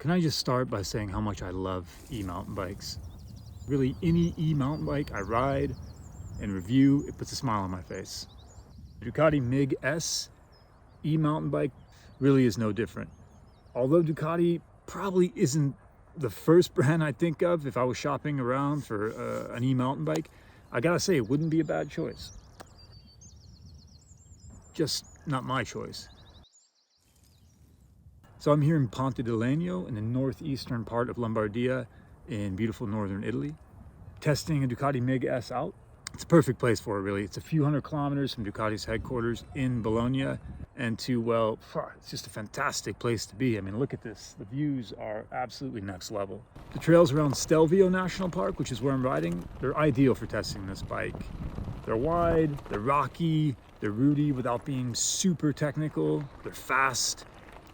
Can I just start by saying how much I love e-mountain bikes? Really, any e-mountain bike I ride and review, it puts a smile on my face. The Ducati Mig-S e-mountain bike really is no different. Although Ducati probably isn't the first brand I think of if I was shopping around for an e-mountain bike, I gotta say it wouldn't be a bad choice. Just not my choice. So I'm here in Ponte di Legno in the northeastern part of Lombardia in beautiful northern Italy, testing a Ducati Mig-S out. It's a perfect place for it, really. It's a few hundred kilometers from Ducati's headquarters in Bologna, and well, it's just a fantastic place to be. I mean, look at this. The views are absolutely next level. The trails around Stelvio National Park, which is where I'm riding, they're ideal for testing this bike. They're wide, they're rocky, they're rooty without being super technical, they're fast.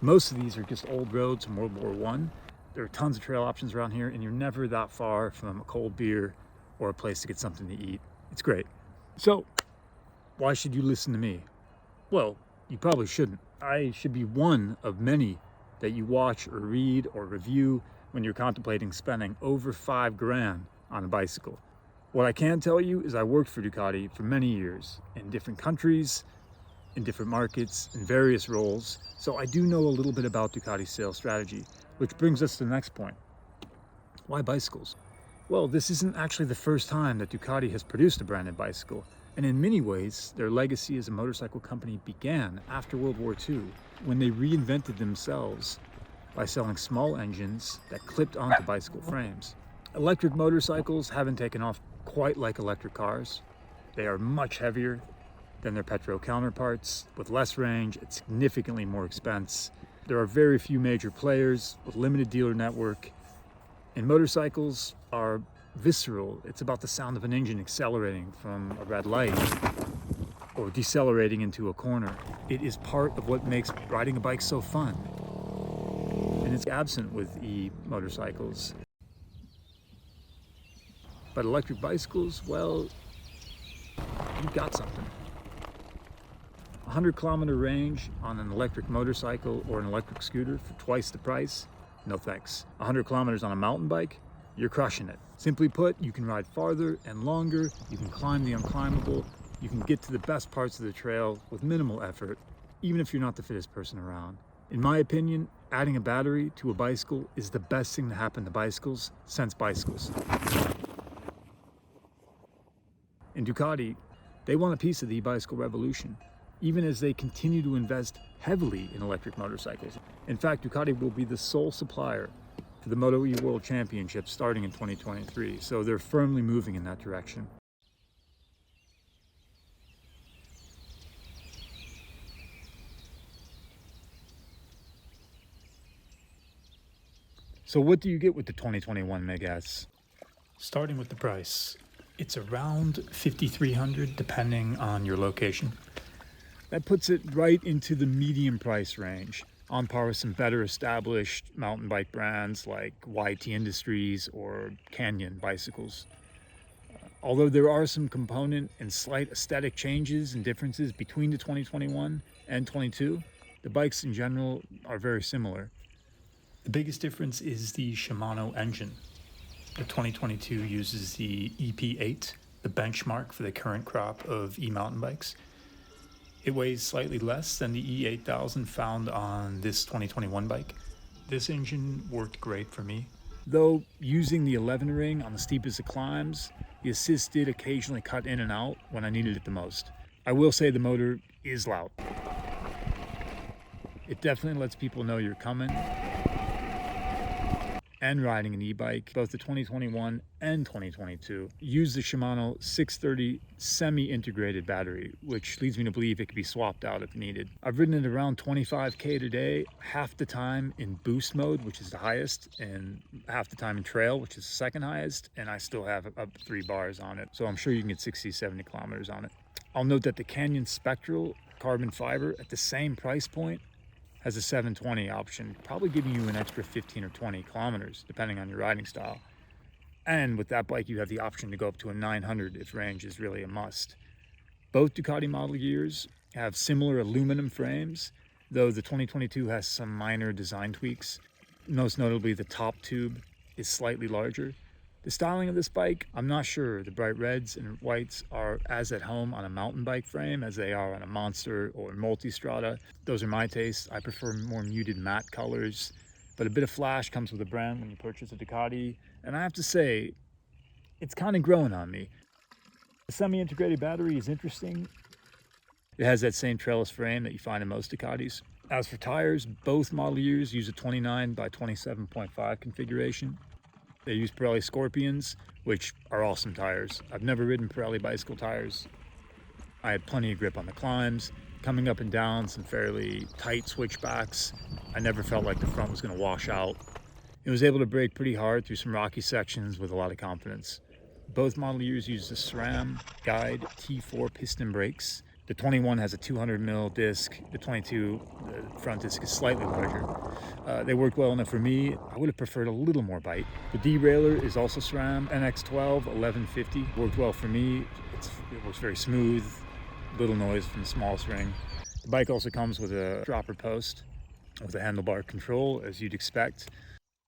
Most of these are just old roads from World War I. There are tons of trail options around here, and you're never that far from a cold beer or a place to get something to eat. It's great. So, why should you listen to me? Well, you probably shouldn't. I should be one of many that you watch or read or review when you're contemplating spending over $5,000 on a bicycle. What I can tell you is I worked for Ducati for many years in different countries, in different markets, in various roles, so I do know a little bit about Ducati's sales strategy, which brings us to the next point. Why bicycles? Well, this isn't actually the first time that Ducati has produced a branded bicycle, and in many ways, their legacy as a motorcycle company began after World War II, when they reinvented themselves by selling small engines that clipped onto bicycle frames. Electric motorcycles haven't taken off quite like electric cars. They are much heavier than their petrol counterparts, with less range and significantly more expense. There are very few major players with limited dealer network, and motorcycles are visceral. It's about the sound of an engine accelerating from a red light or decelerating into a corner. It is part of what makes riding a bike so fun, and it's absent with e-motorcycles. But electric bicycles, well, you've got something. 100-kilometer range on an electric motorcycle or an electric scooter for twice the price? No thanks. 100 kilometers on a mountain bike? You're crushing it. Simply put, you can ride farther and longer, you can climb the unclimbable, you can get to the best parts of the trail with minimal effort, even if you're not the fittest person around. In my opinion, adding a battery to a bicycle is the best thing to happen to bicycles since bicycles. And Ducati, they want a piece of the e-bicycle revolution, even as they continue to invest heavily in electric motorcycles. In fact, Ducati will be the sole supplier for the Moto E World Championship starting in 2023, so they're firmly moving in that direction. So what do you get with the 2021 Mig-S? Starting with the price, it's around $5,300 depending on your location. That puts it right into the medium price range, on par with some better established mountain bike brands like YT Industries or Canyon bicycles. Although there are some component and slight aesthetic changes and differences between the 2021 and 22, the bikes in general are very similar. The biggest difference is the Shimano engine. The 2022 uses the EP8, the benchmark for the current crop of e-mountain bikes. It weighs slightly less than the E8000 found on this 2021 bike. This engine worked great for me. Though using the 11 ring on the steepest of climbs, the assist did occasionally cut in and out when I needed it the most. I will say the motor is loud. It definitely lets people know you're coming and riding an e-bike. Both the 2021 and 2022 use the Shimano 630 semi-integrated battery, which leads me to believe it could be swapped out if needed. I've ridden it around 25K today, half the time in boost mode, which is the highest, and half the time in trail, which is the second highest, and I still have up 3 bars on it. So I'm sure you can get 60, 70 kilometers on it. I'll note that the Canyon Spectral carbon fiber at the same price point has a 720 option, probably giving you an extra 15 or 20 kilometers, depending on your riding style. And with that bike, you have the option to go up to a 900 if range is really a must. Both Ducati model years have similar aluminum frames, though the 2022 has some minor design tweaks. Most notably, the top tube is slightly larger. The styling of this bike, I'm not sure the bright reds and whites are as at home on a mountain bike frame as they are on a Monster or Multistrada. Those are my tastes. I prefer more muted matte colors, but a bit of flash comes with a brand when you purchase a Ducati. And I have to say, it's kind of growing on me. The semi-integrated battery is interesting. It has that same trellis frame that you find in most Ducatis. As for tires, both model years use a 29 by 27.5 configuration. They use Pirelli Scorpions, which are awesome tires. I've never ridden Pirelli bicycle tires. I had plenty of grip on the climbs, coming up and down some fairly tight switchbacks. I never felt like the front was going to wash out. It was able to brake pretty hard through some rocky sections with a lot of confidence. Both model years use the SRAM Guide T4 piston brakes. The 21 has a 200mm disc. The 22, the front disc is slightly larger. They worked well enough for me. I would have preferred a little more bite. The derailleur is also SRAM NX12 1150. Worked well for me. It works very smooth. Little noise from the smallest ring. The bike also comes with a dropper post with a handlebar control, as you'd expect.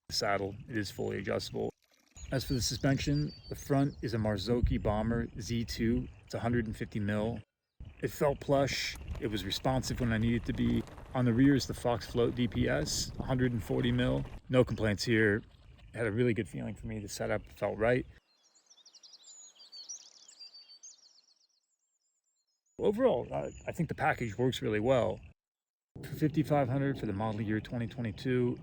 The saddle, it is fully adjustable. As for the suspension, the front is a Marzocchi Bomber Z2. It's 150mm. It felt plush. It was responsive when I needed to be. On the rear is the Fox Float DPS, 140mm. No complaints here. It had a really good feeling for me. The setup felt right. Overall, I think the package works really well. For $5,500 for the model year 2022,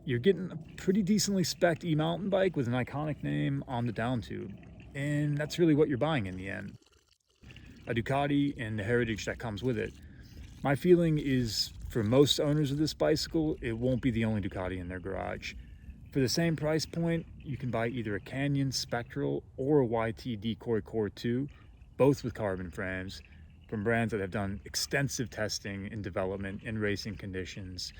you're getting a pretty decently spec'd e-mountain bike with an iconic name on the down tube. And that's really what you're buying in the end. A Ducati and the heritage that comes with it. My feeling is, for most owners of this bicycle, it won't be the only Ducati in their garage. For the same price point, you can buy either a Canyon Spectral or a YT Decoy Core 2, both with carbon frames, from brands that have done extensive testing and development in racing conditions,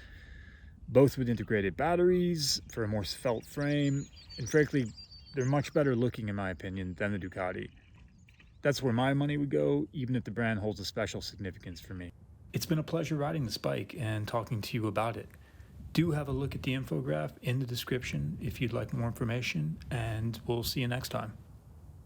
both with integrated batteries for a more svelte frame, and frankly, they're much better looking in my opinion than the Ducati. That's where my money would go, even if the brand holds a special significance for me. It's been a pleasure riding this bike and talking to you about it. Do have a look at the infograph in the description if you'd like more information, and we'll see you next time.